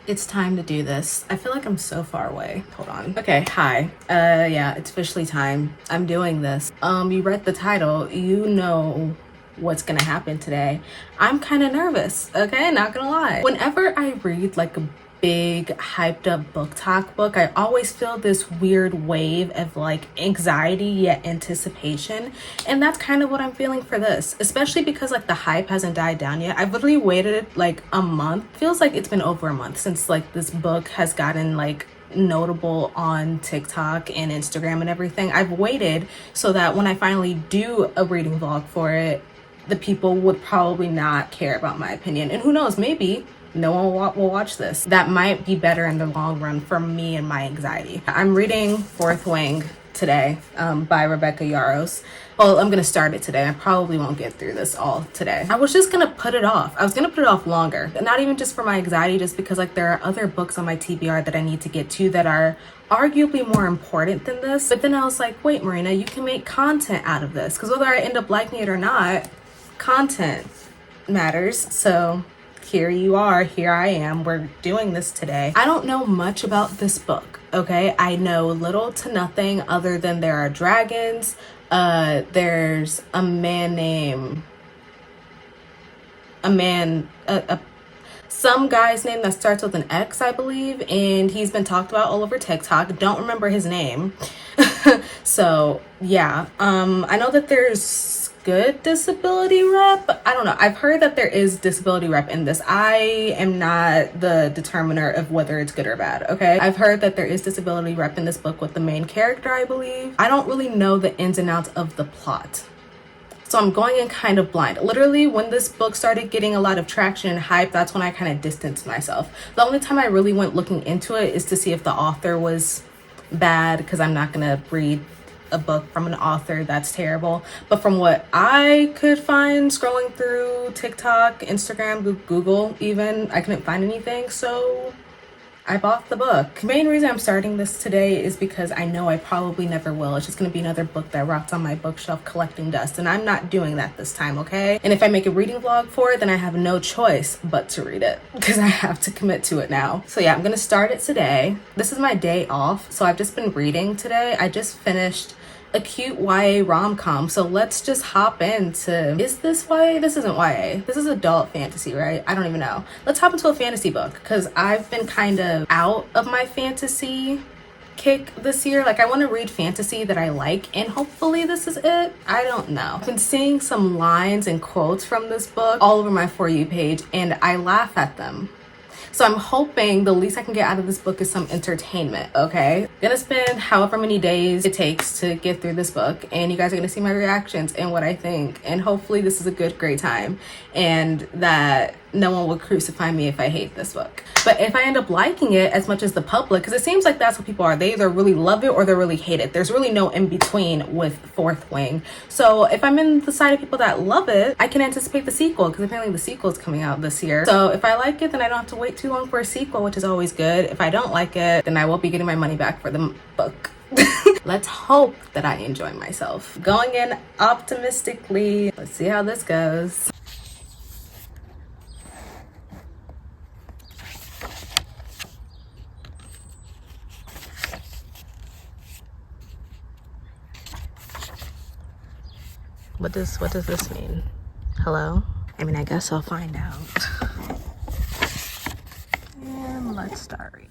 It's time to do this. I feel like I'm so far away. Hold on. Okay, hi. Yeah, it's officially time. I'm doing this. You read the title. You know what's gonna happen today. I'm kind of nervous, okay? Not gonna lie. Whenever I read like a big hyped up book talk book, I always feel this weird wave of like anxiety yet anticipation, and that's kind of what I'm feeling for this, especially because like the hype hasn't died down yet. I've literally waited like a month. Feels like it's been over a month since like this book has gotten like notable on TikTok and Instagram and everything. I've waited so that when I finally do a reading vlog for it, the people would probably not care about my opinion. And who knows, maybe no one will watch this. That might be better in the long run for me and my anxiety. I'm reading Fourth Wing today by Rebecca Yarros. Well, I'm gonna start it today. I probably won't get through this all today. I was just gonna put it off. I was gonna put it off longer. Not even just for my anxiety, just because like there are other books on my TBR that I need to get to that are arguably more important than this. But then I was like, wait, Marina, you can make content out of this. Because whether I end up liking it or not, content matters. So here you are, here I am, we're doing this today. I don't know much about this book, okay? I know little to nothing other than there are dragons, there's a man named, some guy's name that starts with an X, I believe, and he's been talked about all over TikTok. Don't remember his name. So yeah, I know that there's good disability rep. I don't know. I've heard that there is disability rep in this. I am not the determiner of whether it's good or bad, okay? I've heard that there is disability rep in this book with the main character, I believe. I don't really know the ins and outs of the plot. So I'm going in kind of blind. Literally, when this book started getting a lot of traction and hype, that's when I kind of distanced myself. The only time I really went looking into it is to see if the author was bad, because I'm not gonna read a book from an author that's terrible. But from what I could find scrolling through TikTok, Instagram, Google even, I couldn't find anything, so I bought the book. The main reason I'm starting this today is because I know I probably never will. It's just gonna be another book that rots on my bookshelf collecting dust, and I'm not doing that this time, okay? And if I make a reading vlog for it, then I have no choice but to read it, because I have to commit to it now. So yeah, I'm gonna start it today. This is my day off, so I've just been reading today. I just finished a cute YA rom-com, so let's just hop into, is this YA? This isn't YA. This is adult fantasy, right? I don't even know. Let's hop into a fantasy book, because I've been kind of out of my fantasy kick this year. Like, I want to read fantasy that I like, and hopefully this is it. I don't know. I've been seeing some lines and quotes from this book all over my For You page, and I laugh at them. So I'm hoping the least I can get out of this book is some entertainment, okay? I'm gonna spend however many days it takes to get through this book, and you guys are gonna see my reactions and what I think. And hopefully this is a good, great time, and that no one will crucify me if I hate this book. But if I end up liking it as much as the public, because it seems like that's what people are. They either really love it or they really hate it. There's really no in between with Fourth Wing. So if I'm in the side of people that love it, I can anticipate the sequel, because apparently the sequel is coming out this year. So if I like it, then I don't have to wait too long for a sequel, which is always good. If I don't like it, then I will be getting my money back for the book. Let's hope that I enjoy myself. Going in optimistically. Let's see how this goes. What does this mean? Hello? I mean, I guess I'll find out. And let's start reading.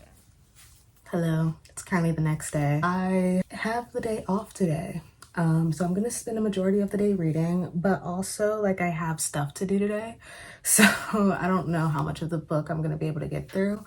Hello. It's currently the next day. I have the day off today. So I'm gonna spend a majority of the day reading, but also like I have stuff to do today. So I don't know how much of the book I'm gonna be able to get through.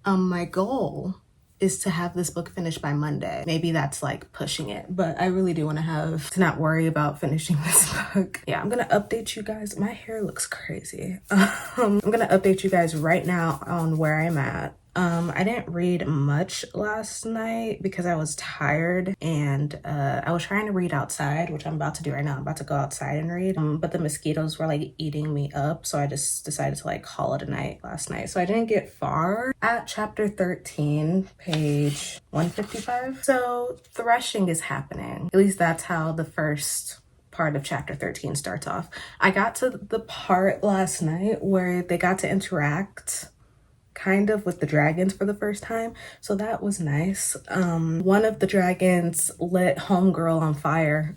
My goal is to have this book finished by Monday. Maybe that's like pushing it, but I really do want to not worry about finishing this book. Yeah, I'm gonna update you guys. My hair looks crazy. I'm gonna update you guys right now on where I'm at. I didn't read much last night because I was tired, and I was trying to read outside, which I'm about to do right now. I'm about to go outside and read, but the mosquitoes were like eating me up, so I just decided to like call it a night last night. So I didn't get far at chapter 13, page 155. So threshing is happening. At least that's how the first part of chapter 13 starts off. I got to the part last night where they got to interact kind of with the dragons for the first time, so that was nice. One of the dragons lit homegirl on fire.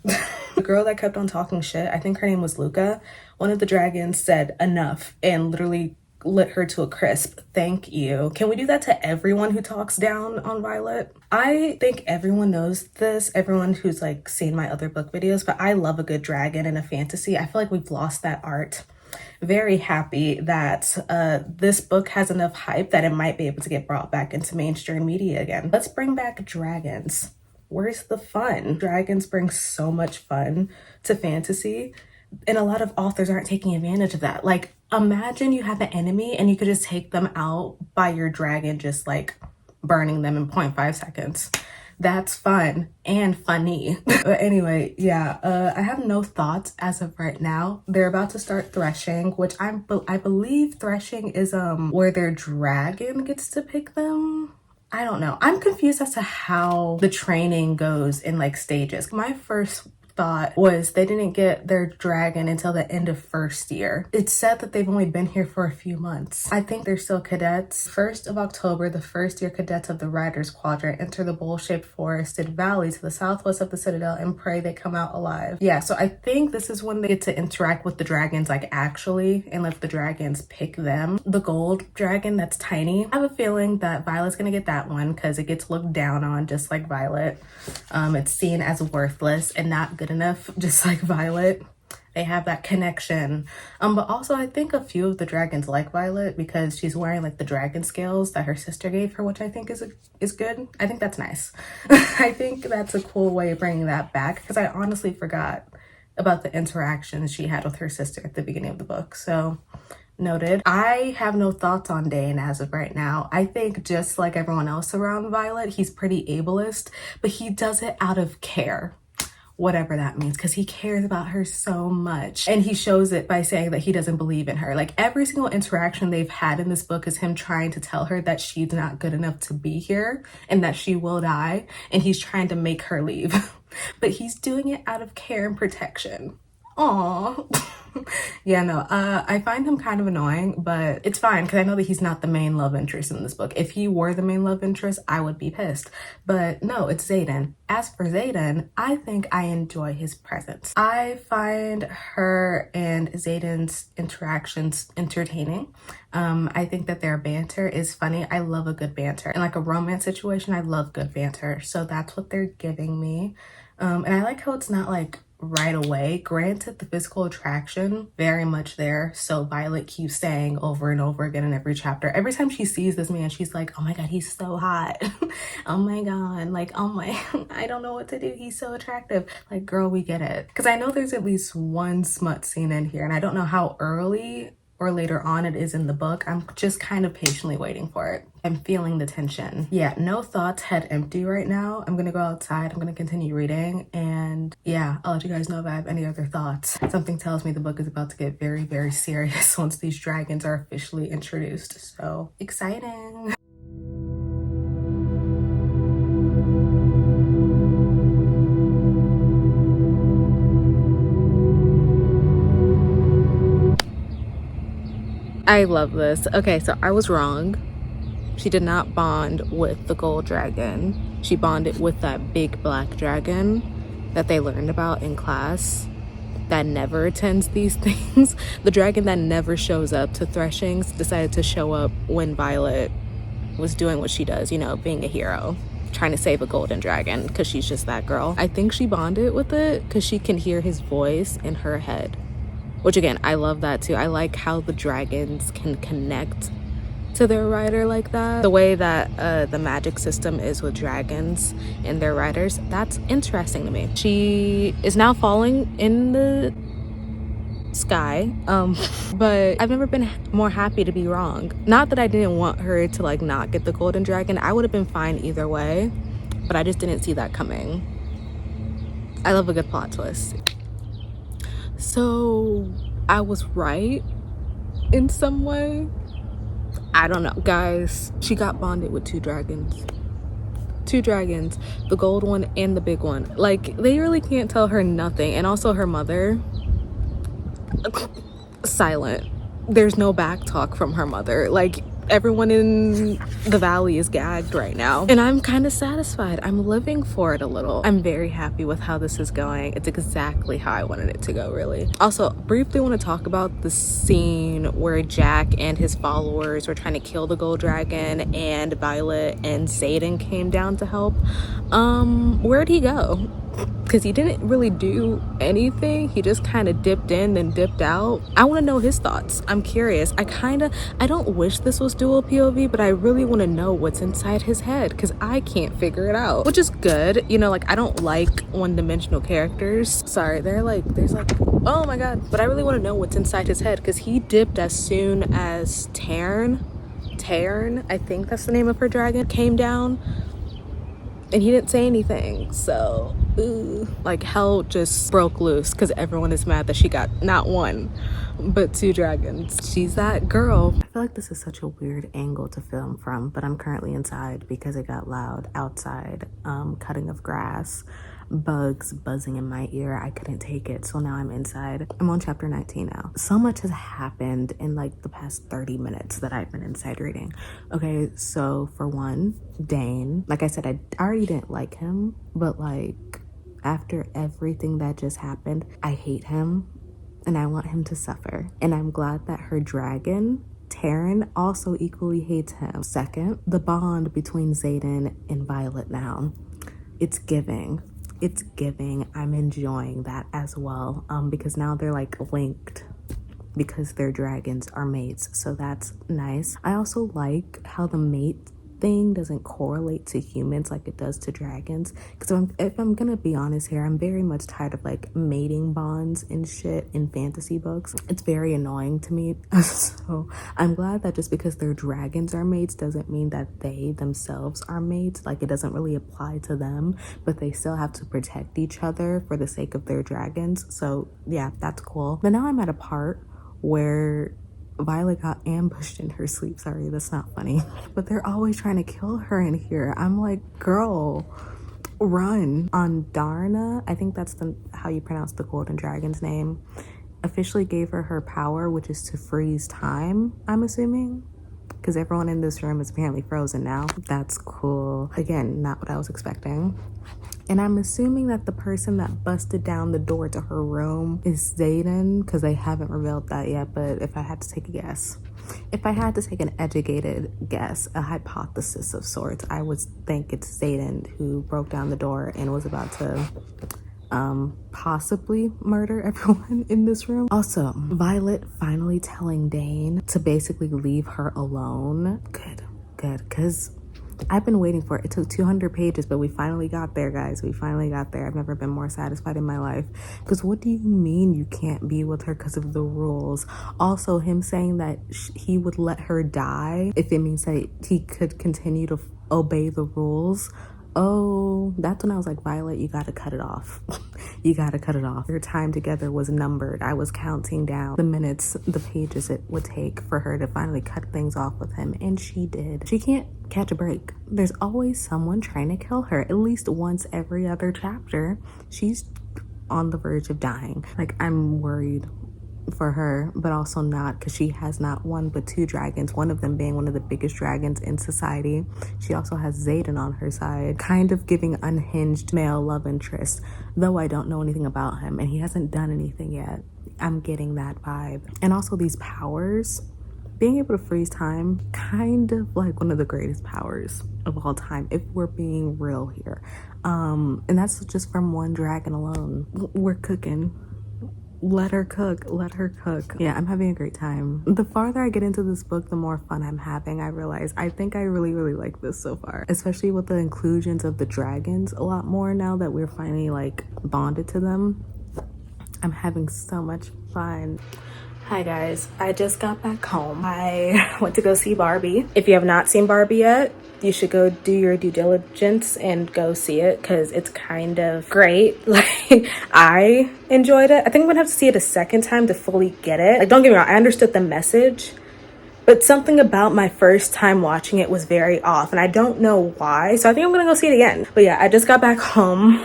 The girl that kept on talking shit, I think her name was Luca. One of the dragons said enough and literally lit her to a crisp. Thank you. Can we do that to everyone who talks down on Violet? I think everyone knows this, everyone who's like seen my other book videos, but I love a good dragon in a fantasy. I feel like we've lost that art. Very happy that this book has enough hype that it might be able to get brought back into mainstream media again. Let's bring back dragons. Where's the fun? Dragons bring so much fun to fantasy, and a lot of authors aren't taking advantage of that. Like, imagine you have an enemy and you could just take them out by your dragon just like burning them in 0.5 seconds. That's fun and funny. But anyway, yeah, I have no thoughts as of right now. They're about to start threshing, which I believe threshing is where their dragon gets to pick them. I don't know. I'm confused as to how the training goes in like stages. My first thought was they didn't get their dragon until the end of first year. It's said that they've only been here for a few months. I think they're still cadets. 1st of October, the first year cadets of the Riders Quadrant enter the bowl-shaped forested valley to the southwest of the Citadel and pray they come out alive. Yeah, so I think this is when they get to interact with the dragons like actually and let the dragons pick them. The gold dragon that's tiny. I have a feeling that Violet's gonna get that one because it gets looked down on just like Violet. It's seen as worthless and not good enough, just like Violet. They have that connection. But also I think a few of the dragons like Violet because she's wearing like the dragon scales that her sister gave her, which I think is good. I think that's nice. I think that's a cool way of bringing that back because I honestly forgot about the interactions she had with her sister at the beginning of the book. So noted. I have no thoughts on Dane as of right now. I think just like everyone else around Violet, he's pretty ableist, but he does it out of care. Whatever that means, because he cares about her so much. And he shows it by saying that he doesn't believe in her. Like every single interaction they've had in this book is him trying to tell her that she's not good enough to be here and that she will die. And he's trying to make her leave. But he's doing it out of care and protection. Aww. Yeah, no, I find him kind of annoying, but it's fine because I know that he's not the main love interest in this book. If he were the main love interest, I would be pissed. But no, it's Xaden. As for Xaden, I think I enjoy his presence. I find her and Xaden's interactions entertaining. I think that their banter is funny. I love a good banter. In like a romance situation, I love good banter. So that's what they're giving me. And I like how it's not like right away. Granted, the physical attraction very much there, so Violet keeps saying over and over again in every chapter, every time she sees this man, she's like, oh my god, he's so hot. Oh my god, like, oh my I don't know what to do, he's so attractive. Like, girl, we get it. Because I know there's at least one smut scene in here and I don't know how early or later on it is in the book. I'm just kind of patiently waiting for it. I'm feeling the tension. Yeah, no thoughts, head empty right now. I'm gonna go outside, I'm gonna continue reading, and yeah, I'll let you guys know if I have any other thoughts. Something tells me the book is about to get very, very serious once these dragons are officially introduced. So exciting. I love this. Okay, so I was wrong. She did not bond with the gold dragon. She bonded with that big black dragon that they learned about in class that never attends these things. The dragon that never shows up to threshings decided to show up when Violet was doing what she does, you know, being a hero, trying to save a golden dragon because she's just that girl. I think she bonded with it because she can hear his voice in her head. Which again, I love that too. I like how the dragons can connect to their rider like that. The way that the magic system is with dragons and their riders, that's interesting to me. She is now falling in the sky, but I've never been more happy to be wrong. Not that I didn't want her to like not get the golden dragon. I would have been fine either way, but I just didn't see that coming. I love a good plot twist. So I was right in some way. I don't know, guys. She got bonded with two dragons, the gold one and the big one. Like, they really can't tell her nothing. And also her mother, silent. There's no back talk from her mother. Like, everyone in the valley is gagged right now, and I'm kind of satisfied. I'm living for it a little. I'm very happy with how this is going. It's exactly how I wanted it to go, really. Also, briefly want to talk about the scene where Jack and his followers were trying to kill the gold dragon and Violet and Xaden came down to help. Where'd he go? Because he didn't really do anything. He just kind of dipped in then dipped out. I want to know his thoughts. I'm curious. I don't wish this was dual POV, but I really want to know what's inside his head because I can't figure it out, which is good. You know, like, I don't like one-dimensional characters. Sorry, there's like, oh my god. But I really want to know what's inside his head because he dipped as soon as Taryn, I think that's the name of her dragon, came down. And he didn't say anything, so like hell just broke loose because everyone is mad that she got not one but 2 dragons. She's that girl. I feel like this is such a weird angle to film from, but I'm currently inside because it got loud outside. Cutting of grass, bugs buzzing in my ear. I couldn't take it, so now I'm inside. I'm on chapter 19 now. So much has happened in like the past 30 minutes that I've been inside reading. Okay, so for one, Dane, like I said, I already didn't like him, but like after everything that just happened, I hate him and I want him to suffer. And I'm glad that her dragon, Taryn, also equally hates him. Second, the bond between Xaden and Violet now. It's giving. I'm enjoying that as well, because now they're like linked because their dragons are mates, so that's nice. I also like how the mate thing doesn't correlate to humans like it does to dragons, because if I'm gonna be honest here, I'm very much tired of like mating bonds and shit in fantasy books. It's very annoying to me. So I'm glad that just because their dragons are mates doesn't mean that they themselves are mates. Like, it doesn't really apply to them, but they still have to protect each other for the sake of their dragons. So yeah, that's cool. But now I'm at a part where Violet got ambushed in her sleep. Sorry, that's not funny. But they're always trying to kill her in here. I'm like, girl, run. On Darna, I think that's how you pronounce the golden dragon's name, officially gave her power, which is to freeze time, I'm assuming, because everyone in this room is apparently frozen now. That's cool. Again, not what I was expecting. And I'm assuming that the person that busted down the door to her room is Xaden, because they haven't revealed that yet. But if I had to take a guess, if I had to take an educated guess, a hypothesis of sorts, I would think it's Xaden who broke down the door and was about to possibly murder everyone in this room. Also, Violet finally telling Dane to basically leave her alone. Good, because I've been waiting for it. It took 200 pages, but we finally got there, guys. We finally got there. I've never been more satisfied in my life. Because what do you mean you can't be with her because of the rules? Also, him saying that he would let her die if it means that he could continue to obey the rules. Oh, that's when I was like, Violet, you gotta cut it off. You gotta cut it off. Your time together was numbered. I was counting down the minutes, the pages it would take for her to finally cut things off with him, and she did. She can't catch a break. There's always someone trying to kill her. At least once every other chapter, she's on the verge of dying. Like, I'm worried for her, but also not, because she has not one but 2 dragons, one of them being one of the biggest dragons in society. She also has Xaden on her side, kind of giving unhinged male love interest, though I don't know anything about him and he hasn't done anything yet. I'm getting that vibe. And also these powers, being able to freeze time, kind of like one of the greatest powers of all time, if we're being real here. And that's just from one dragon alone. We're cooking. Let her cook. Yeah, I'm having a great time. The farther I get into this book, the more fun I'm having. I realize I think I really like this so far, especially with the inclusions of the dragons a lot more now that we're finally like bonded to them. I'm having so much fun. Hi guys, I just got back home. I went to go see Barbie. If you have not seen Barbie yet, you should go do your due diligence and go see it, because it's kind of great. Like, I enjoyed it. I think I'm gonna have to see it a second time to fully get it. Like, don't get me wrong, I understood the message, but something about my first time watching it was very off, and I don't know why. So I think I'm gonna go see it again. But yeah, I just got back home.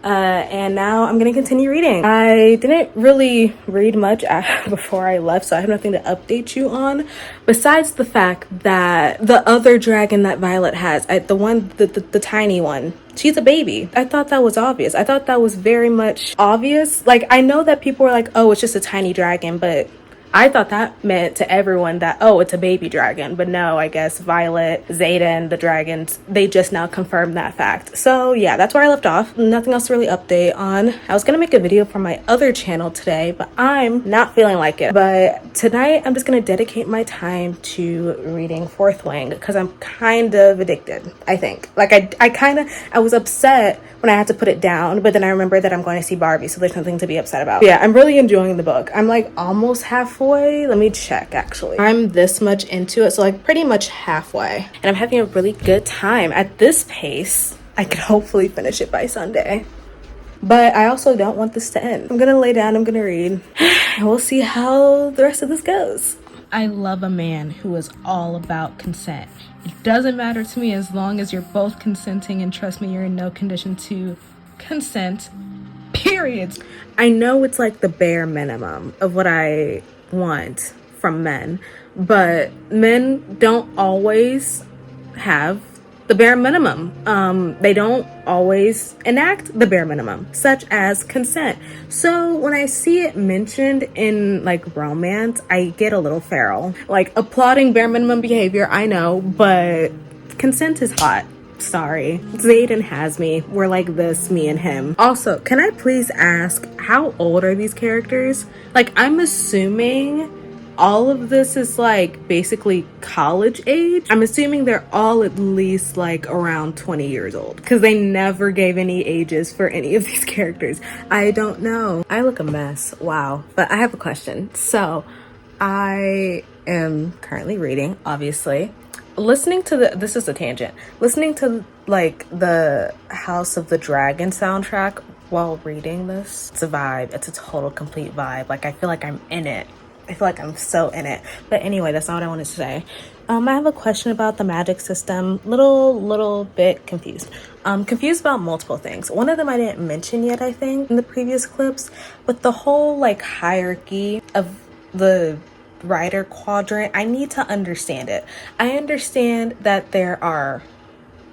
And now I'm gonna continue reading. I didn't really read much before I left, so I have nothing to update you on, besides the fact that the other dragon that Violet has, the tiny one, she's a baby. I thought that was obvious. I thought that was very much obvious. Like, I know that people were like, oh, it's just a tiny dragon, but I thought that meant to everyone that, oh, it's a baby dragon. But no, I guess Violet, Zeta, and the dragons, they just now confirmed that fact. So yeah, that's where I left off. Nothing else to really update on. I was gonna make a video for my other channel today, but I'm not feeling like it. But tonight, I'm just gonna dedicate my time to reading Fourth Wing, because I'm kind of addicted, I think. Like, I was upset when I had to put it down, but then I remember that I'm going to see Barbie, so there's nothing to be upset about. But yeah, I'm really enjoying the book. I'm like almost halfway. Let me check, actually. I'm this much into it, so like pretty much halfway. And I'm having a really good time. At this pace, I could hopefully finish it by Sunday. But I also don't want this to end. I'm gonna lay down, I'm gonna read, and we'll see how the rest of this goes. I love a man who is all about consent. It doesn't matter to me as long as you're both consenting, and trust me, you're in no condition to consent, period. I know it's like the bare minimum of what I want from men, but men don't always have the bare minimum. They don't always enact the bare minimum, such as consent. So when I see it mentioned in like romance, I get a little feral. Like, applauding bare minimum behavior, I know, but consent is hot. Sorry. Zayden has me. We're like this, me and him. Also, can I please ask, how old are these characters? Like, I'm assuming all of this is like basically college age. I'm assuming they're all at least like around 20 years old, because they never gave any ages for any of these characters. I don't know. I look a mess. Wow. But I have a question. So I am currently reading, obviously, listening to this is a tangent, listening to like the House of the Dragon soundtrack while reading this. It's a vibe. It's a total complete vibe. Like, I feel like I'm in it. I feel like I'm so in it. But anyway, that's not what I wanted to say. I have a question about the magic system. Little bit confused. Confused about multiple things. One of them I didn't mention yet, I think, in the previous clips. But the whole like hierarchy of the rider quadrant, I need to understand it. I understand that there are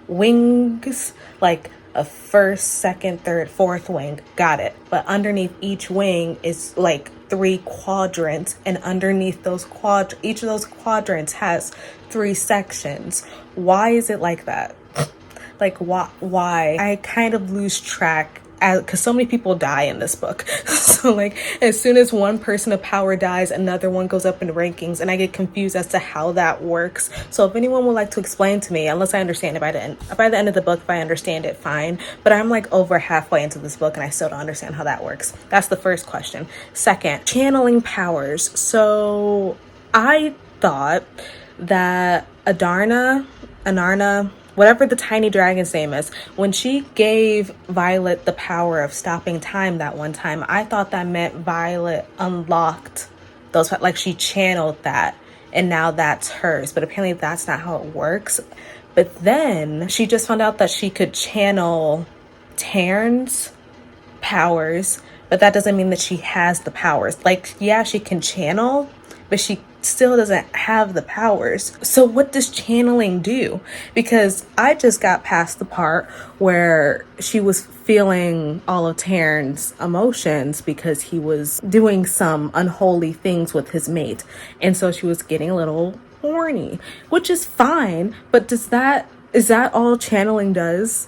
wings, like a first, second, third, fourth wing. Got it. But underneath each wing is like 3 quadrants, and underneath those each of those quadrants has 3 sections. Why is it like that? Like, why? I kind of lose track, because so many people die in this book. So like, as soon as one person of power dies, another one goes up in rankings, and I get confused as to how that works. So if anyone would like to explain to me, unless I understand it by the end of the book, if I understand it, fine. But I'm like over halfway into this book and I still don't understand how that works. That's the first question. Second, channeling powers. So I thought that Anarna, whatever the tiny dragon's name is, when she gave Violet the power of stopping time that one time, I thought that meant Violet unlocked those, like she channeled that, and now that's hers. But apparently that's not how it works. But then she just found out that she could channel Taryn's powers, but that doesn't mean that she has the powers. Like, yeah, she can channel, but she still doesn't have the powers. So what does channeling do? Because I just got past the part where she was feeling all of Taryn's emotions because he was doing some unholy things with his mate. And so she was getting a little horny, which is fine. But is that all channeling does?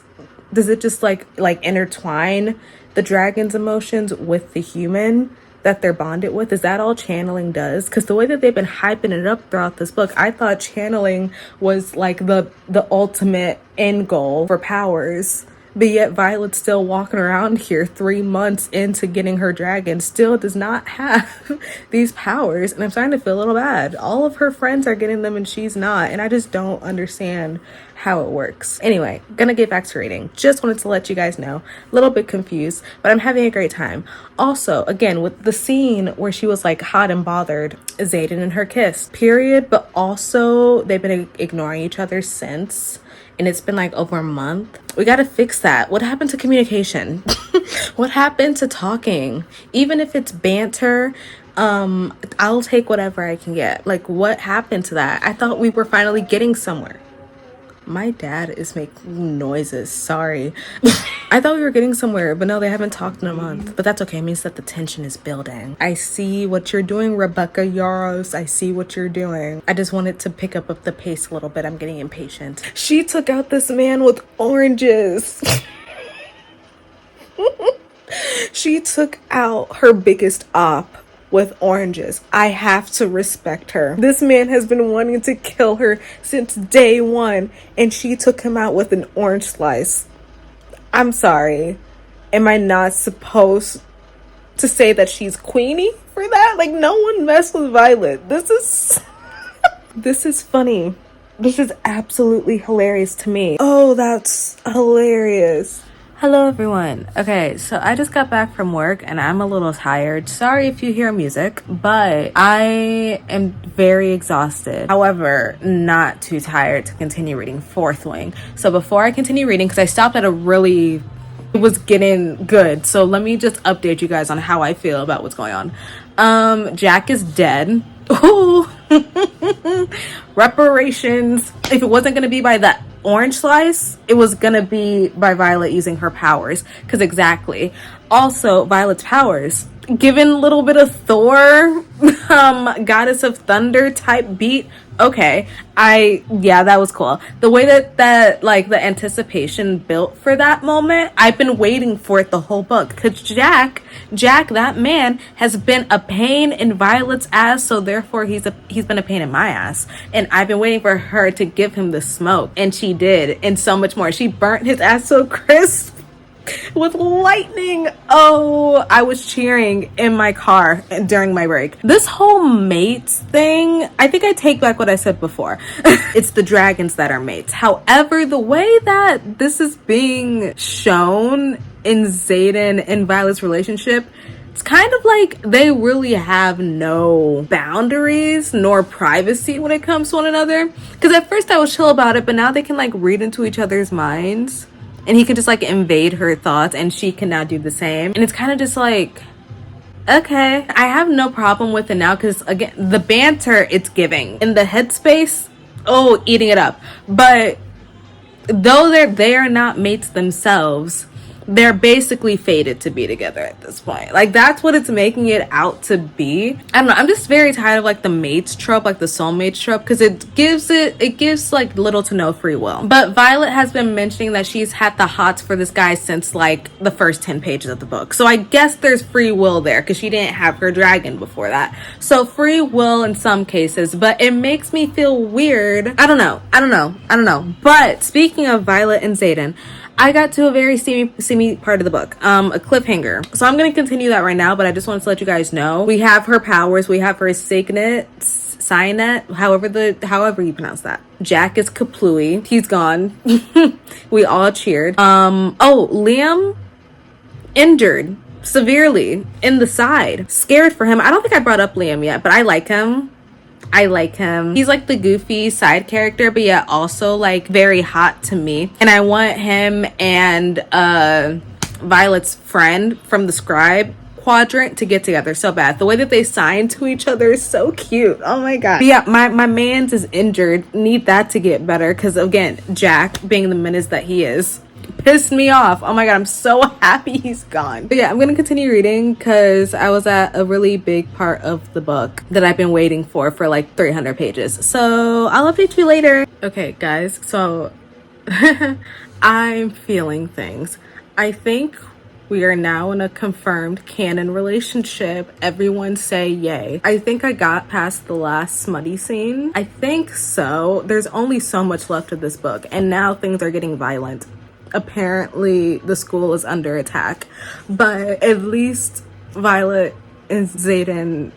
Does it just like intertwine the dragon's emotions with the human that they're bonded with? Is that all channeling does? Because the way that they've been hyping it up throughout this book, I thought channeling was like the ultimate end goal for powers. But yet Violet's still walking around here 3 months into getting her dragon, still does not have these powers. And I'm starting to feel a little bad. All of her friends are getting them and she's not. And I just don't understand how it works. Anyway, gonna get back to reading. Just wanted to let you guys know. A little bit confused, but I'm having a great time. Also, again, with the scene where she was like hot and bothered, Zayden and her kiss, period. But also they've been ignoring each other since. And it's been like over a month. We gotta fix that. What happened to communication? What happened to talking? Even if it's banter, I'll take whatever I can get. Like, what happened to that? I thought we were finally getting somewhere. My dad is making noises. Sorry. I thought we were getting somewhere, but no, they haven't talked in a month. But that's okay. It means that the tension is building. I see what you're doing, Rebecca Yaros. I see what you're doing. I just wanted to pick up the pace a little bit. I'm getting impatient. She took out this man with oranges. She took out her biggest op with oranges. I have to respect her. This man has been wanting to kill her since day one, and she took him out with an orange slice. I'm sorry. Am I not supposed to say that she's queenie for that? Like, no one messed with Violet. This is funny. This is absolutely hilarious to me. Oh, that's hilarious. Hello everyone. Okay, so I just got back from work and I'm a little tired. Sorry if you hear music, but I am very exhausted. However, not too tired to continue reading Fourth Wing. So before I continue reading, because I stopped at it was getting good. So let me just update you guys on how I feel about what's going on. Jack is dead. Ooh. Reparations. If it wasn't going to be by that orange slice, it was gonna be by Violet using her powers, because exactly. Also, Violet's powers, given a little bit of Thor, Goddess of Thunder type beat. Okay, that was cool. The way that like the anticipation built for that moment, I've been waiting for it the whole book, because Jack, that man has been a pain in Violet's ass, so therefore he's been a pain in my ass, and I've been waiting for her to give him the smoke, and she did, and so much more. She burnt his ass so crisp with lightning. Oh, I was cheering in my car during my break. This whole mates thing, I think I take back what I said before. It's the dragons that are mates. However, the way that this is being shown in Xaden and Violet's relationship, it's kind of like they really have no boundaries nor privacy when it comes to one another. Because at first I was chill about it, but now they can like read into each other's minds. And he can just like invade her thoughts, and she can now do the same. And it's kind of just like, okay, I have no problem with it now, because again, the banter it's giving. In the headspace, oh, eating it up. But though they are not mates themselves, they're basically fated to be together at this point. Like, that's what it's making it out to be. I don't know, I'm just very tired of like the mates trope, like the soulmates trope, because it gives like little to no free will. But Violet has been mentioning that she's had the hots for this guy since like the first 10 pages of the book, so I guess there's free will there, because she didn't have her dragon before that. So free will in some cases, but it makes me feel weird. I don't know. But speaking of Violet and Xaden, I got to a very steamy part of the book, a cliffhanger. So I'm going to continue that right now, but I just wanted to let you guys know. We have her powers. We have her signet, however you pronounce that. Jack is kaplooey. He's gone. We all cheered. Liam, injured severely in the side. Scared for him. I don't think I brought up Liam yet, but I like him. He's like the goofy side character, but yet also like very hot to me. And I want him and Violet's friend from the scribe quadrant to get together so bad. The way that they sign to each other is so cute. Oh my god. But yeah, my man's is injured. Need that to get better, because again, Jack, being the menace that he is, pissed me off. Oh my god, I'm so happy he's gone. But yeah, I'm gonna continue reading, because I was at a really big part of the book that I've been waiting for like 300 pages. So I'll update you later. Okay guys, so I'm feeling things. I think we are now in a confirmed canon relationship. Everyone say yay. I think I got past the last smutty scene. I think so. There's only so much left of this book, and now things are getting violent. Apparently the school is under attack, but at least Violet and Xaden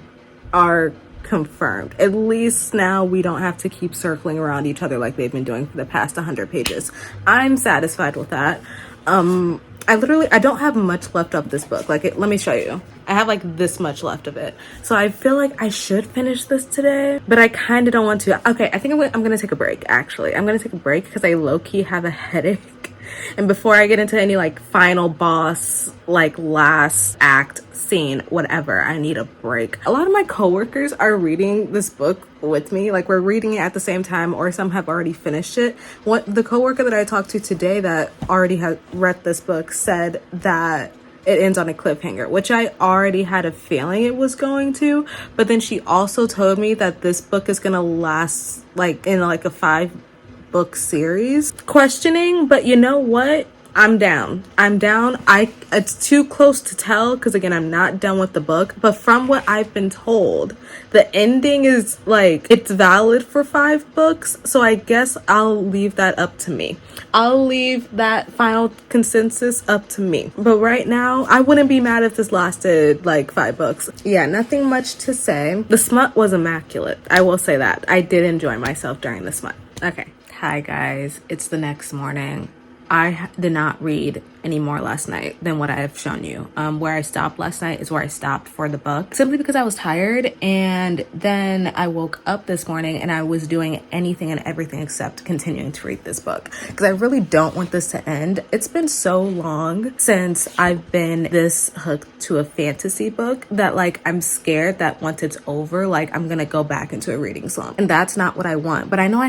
are confirmed. At least now we don't have to keep circling around each other like they've been doing for the past 100 pages. I'm satisfied with that. I don't have much left of this book. Let me show you. I have like this much left of it. So I feel like I should finish this today, but I kind of don't want to. Okay, I think I'm gonna take a break, actually. I'm gonna take a break because I low-key have a headache. And before I get into any like final boss, like last act scene, whatever, I need a break. A lot of my coworkers are reading this book with me. Like we're reading it at the same time, or some have already finished it. What the coworker that I talked to today that already had read this book said that it ends on a cliffhanger, which I already had a feeling it was going to. But then she also told me that this book is gonna last like in like a 5-book series. Questioning, but you know what? I'm down. It's too close to tell because again, I'm not done with the book, but from what I've been told, the ending is like it's valid for 5 books. So I guess I'll leave that up to me. I'll leave that final consensus up to me. But right now, I wouldn't be mad if this lasted like 5 books. Yeah, nothing much to say. The smut was immaculate. I will say that. I did enjoy myself during the smut. Okay. Hi guys, it's the next morning. I did not read any more last night than what I've shown you. Where I stopped last night is where I stopped for the book, simply because I was tired. And then I woke up this morning and I was doing anything and everything except continuing to read this book because I really don't want this to end. It's been so long since I've been this hooked to a fantasy book that like I'm scared that once it's over, like I'm gonna go back into a reading slump, and that's not what I want. But I know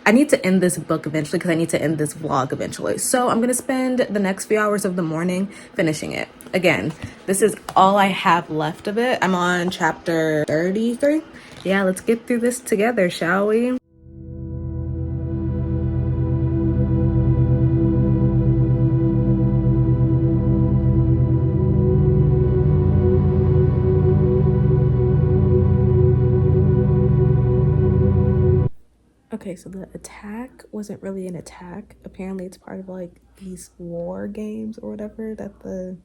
I need to end this book eventually because I need to end this vlog eventually. So I'm going to spend the next few hours of the morning finishing it. Again, this is all I have left of it. I'm on chapter 33. Yeah, let's get through this together, shall we? Okay, so the attack wasn't really an attack. Apparently it's part of like these war games or whatever that the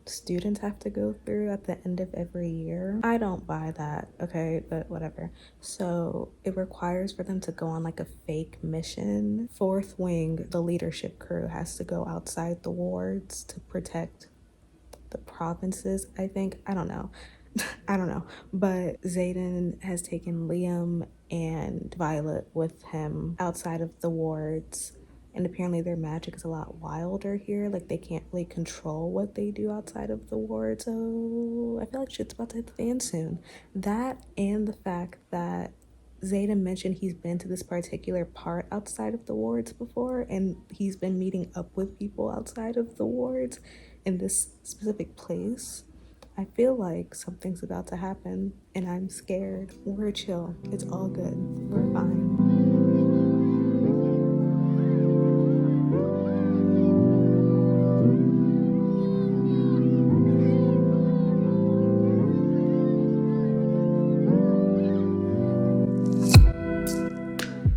students have to go through at the end of every year. I don't buy that, okay, but whatever. So it requires for them to go on like a fake mission. Fourth Wing, the leadership crew, has to go outside the wards to protect the provinces, I think. I don't know. I don't know. But Xaden has taken Liam and Violet with him outside of the wards. And apparently their magic is a lot wilder here. Like they can't really control what they do outside of the ward. So I feel like shit's about to hit the fan soon. That and the fact that Xaden mentioned he's been to this particular part outside of the wards before, and he's been meeting up with people outside of the wards in this specific place. I feel like something's about to happen and I'm scared. We're chill. It's all good. We're fine.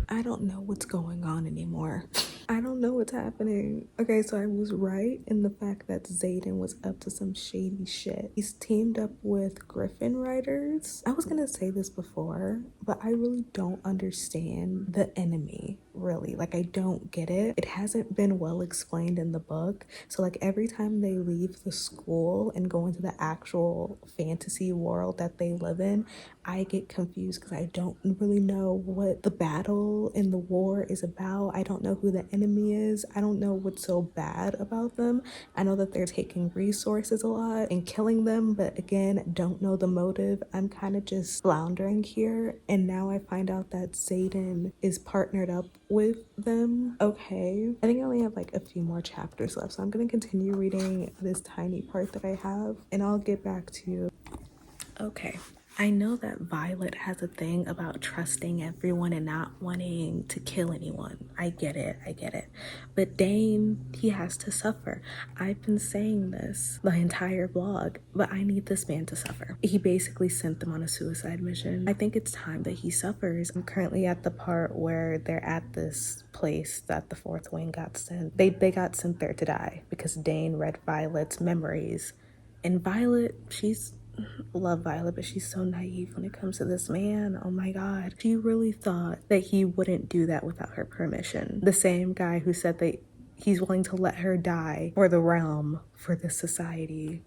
I don't know what's going on anymore. I don't know what's happening. Okay, so I was right in the fact that Xaden was up to some shady shit. He's teamed up with Griffin Riders. I was gonna say this before, but I really don't understand the enemy, really. Like, I don't get it. It hasn't been well explained in the book. So, like, every time they leave the school and go into the actual fantasy world that they live in, I get confused because I don't really know what the battle in the war is about. I don't know who the enemy is. I don't know what's so bad about them. I know that they're taking resources a lot and killing them, but again, don't know the motive. I'm kind of just floundering here. And now I find out that Xaden is partnered up with them. Okay. I think I only have like a few more chapters left, so I'm going to continue reading this tiny part that I have, and I'll get back to you. Okay. I know that Violet has a thing about trusting everyone and not wanting to kill anyone. I get it. But Dane, he has to suffer. I've been saying this the entire vlog, but I need this man to suffer. He basically sent them on a suicide mission. I think it's time that he suffers. I'm currently at the part where they're at this place that the Fourth Wing got sent. They got sent there to die because Dane read Violet's memories. And Violet, love Violet, but she's so naive when it comes to this man. Oh my god. She really thought that he wouldn't do that without her permission. The same guy who said that he's willing to let her die for the realm, for this society.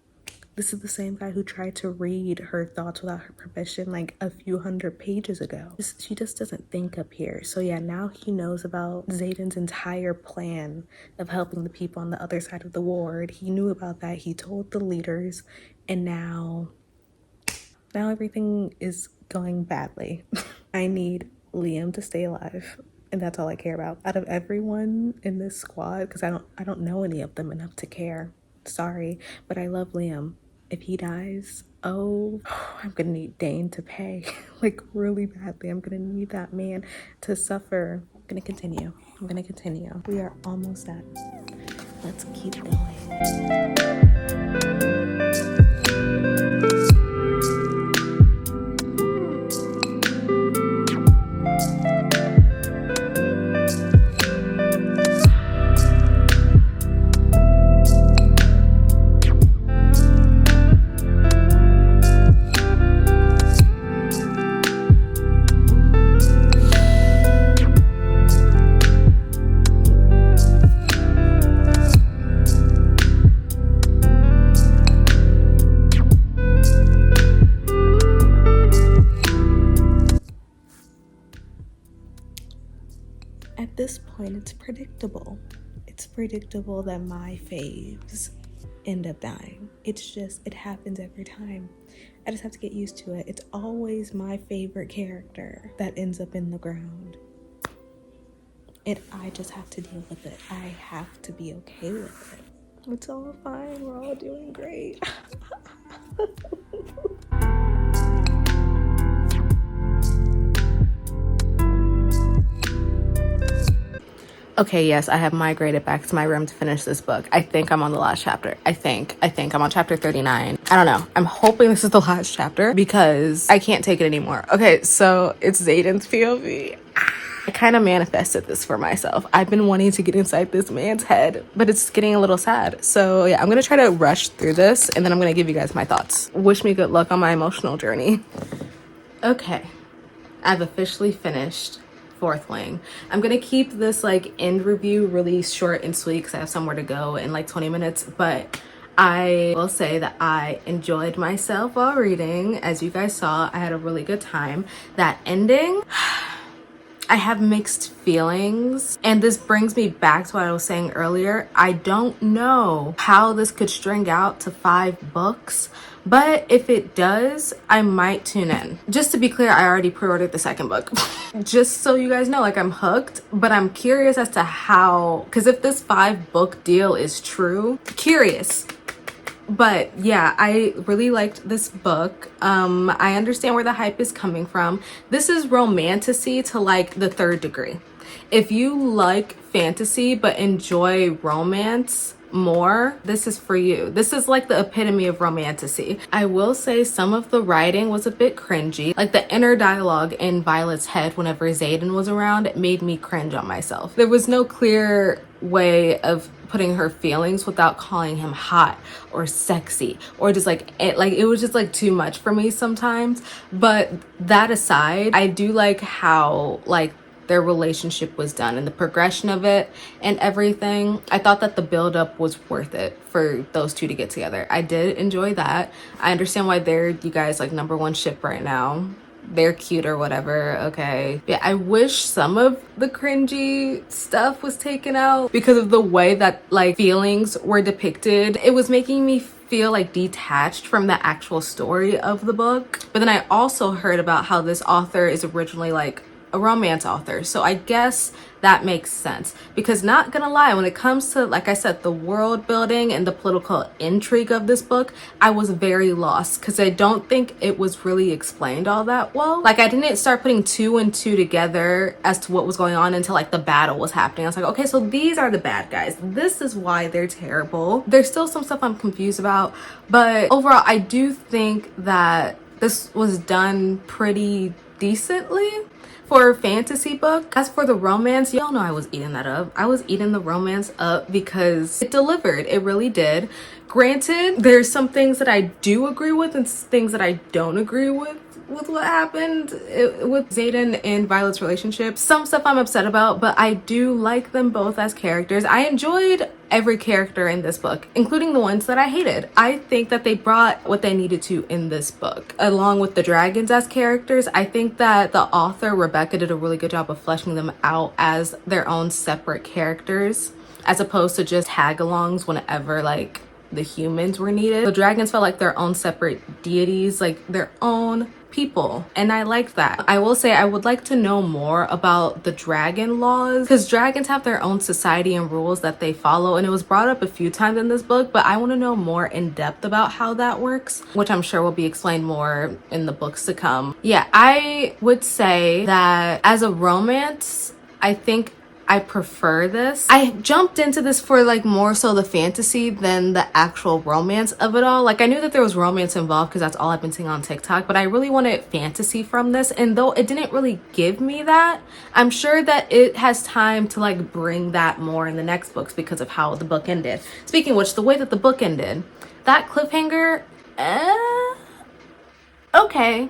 This is the same guy who tried to read her thoughts without her permission like a few hundred pages ago. She just doesn't think up here. So yeah, now he knows about Xaden's entire plan of helping the people on the other side of the ward. He knew about that. He told the leaders, and now everything is going badly. I need Liam to stay alive, and that's all I care about. Out of everyone in this squad, because I don't know any of them enough to care. Sorry, but I love Liam. If he dies, oh, I'm gonna need Dane to pay, like really badly. I'm gonna need that man to suffer. I'm gonna continue. We are almost at it. Let's keep going. At this point, it's predictable. It's predictable that my faves end up dying. It happens every time. I just have to get used to it. It's always my favorite character that ends up in the ground. I just have to deal with it. I have to be okay with it. It's all fine. We're all doing great. Okay, yes, I have migrated back to my room to finish this book. I think I'm on the last chapter. I think I'm on chapter 39. I don't know. I'm hoping this is the last chapter because I can't take it anymore. Okay, so it's Xaden's POV. I kind of manifested this for myself. I've been wanting to get inside this man's head, but it's getting a little sad. So yeah, I'm going to try to rush through this and then I'm going to give you guys my thoughts. Wish me good luck on my emotional journey. Okay, I've officially finished Fourth Wing. I'm gonna keep this like end review really short and sweet because I have somewhere to go in like 20 minutes, but I will say that I enjoyed myself while reading. As you guys saw, I had a really good time. That ending, I have mixed feelings, and this brings me back to what I was saying earlier. I don't know how this could string out to 5 books, but if it does, I might tune in. Just to be clear, I already pre-ordered the second book. Just so you guys know, like, I'm hooked, but I'm curious as to how, because if this 5-book deal is true, curious. But yeah, I really liked this book. I understand where the hype is coming from. This is romantasy to like the 3rd degree. If you like fantasy but enjoy romance more, this is for you. This is like the epitome of romantasy. I will say some of the writing was a bit cringy. Like the inner dialogue in Violet's head whenever Xaden was around, it made me cringe on myself. There was no clear way of putting her feelings without calling him hot or sexy or just like it was just like too much for me sometimes. But that aside, I do like how like their relationship was done and the progression of it and everything. I thought that the buildup was worth it for those two to get together. I did enjoy that. I understand why they're you guys like #1 ship right now. They're cute or whatever, okay. Yeah, I wish some of the cringy stuff was taken out because of the way that like feelings were depicted. It was making me feel like detached from the actual story of the book. But then I also heard about how this author is originally like a romance author, so I guess that makes sense. Because not gonna lie, when it comes to, like I said, the world building and the political intrigue of this book, I was very lost because I don't think it was really explained all that well. Like I didn't start putting 2 and 2 together as to what was going on until like the battle was happening. I was like, okay, so these are the bad guys, this is why they're terrible. There's still some stuff I'm confused about, but overall I do think that this was done pretty decently for a fantasy book. As for the romance, y'all know I was eating that up. I was eating the romance up because it delivered. It really did. Granted, there's some things that I do agree with and things that I don't agree with. with what happened with Xaden and Violet's relationship. Some stuff I'm upset about, but I do like them both as characters. I enjoyed every character in this book, including the ones that I hated. I think that they brought what they needed to in this book. Along with the dragons as characters, I think that the author, Rebecca, did a really good job of fleshing them out as their own separate characters, as opposed to just tag-alongs whenever like the humans were needed. The dragons felt like their own separate deities, like their own people, and I liked that. I will say I would like to know more about the dragon laws, because dragons have their own society and rules that they follow, and it was brought up a few times in this book, but I want to know more in depth about how that works, which I'm sure will be explained more in the books to come. Yeah, I would say that as a romance, I think I prefer this. I jumped into this for like more so the fantasy than the actual romance of it all. Like I knew that there was romance involved because that's all I've been seeing on TikTok, but I really wanted fantasy from this, and though it didn't really give me that, I'm sure that it has time to like bring that more in the next books because of how the book ended. Speaking of which, the way that the book ended, that cliffhanger, okay.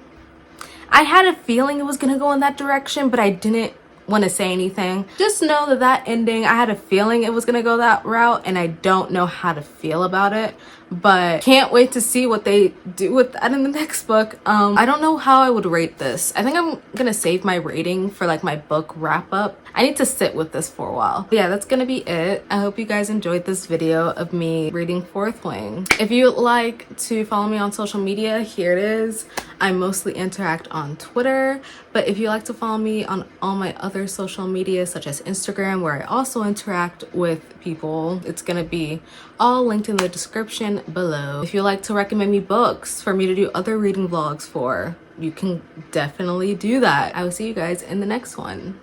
I had a feeling it was gonna go in that direction, but I didn't want to say anything. Just know that that ending, I had a feeling it was gonna go that route, and I don't know how to feel about it, but can't wait to see what they do with that in the next book. I don't know how I would rate this. I think I'm gonna save my rating for like my book wrap up. I need to sit with this for a while. But yeah, that's gonna be it. I hope you guys enjoyed this video of me reading Fourth Wing. If you'd like to follow me on social media, here it is. I mostly interact on Twitter, but if you like to follow me on all my other social media, such as Instagram, where I also interact with people, it's gonna be all linked in the description below. If you like to recommend me books for me to do other reading vlogs for, you can definitely do that. I will see you guys in the next one.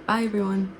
Bye everyone.